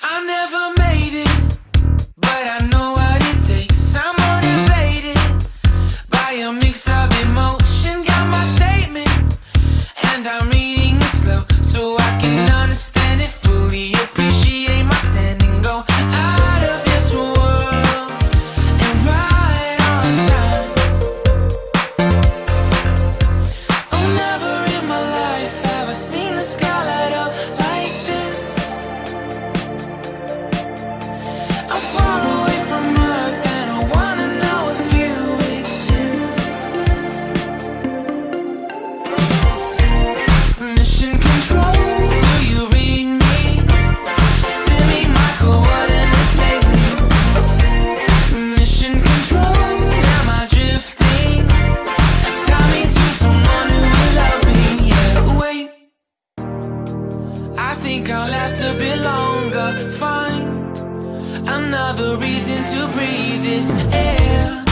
I never made it, but I know what it takes. I'm motivated by a mix of emotion. Got my statement, and I'm reading it slow so I can understand it fully. Appreciate my standing, go out of this world and right on time. Oh, never in my life have I seen the sky light up like this. I'm far away from Earth and I wanna know if you exist. Mission control, do you read me? Send me my coordinates, baby. Mission control, am I drifting? Tie me to someone who will love me, yeah. Wait, I think I'll last a bit longer. Find another reason to breathe this air.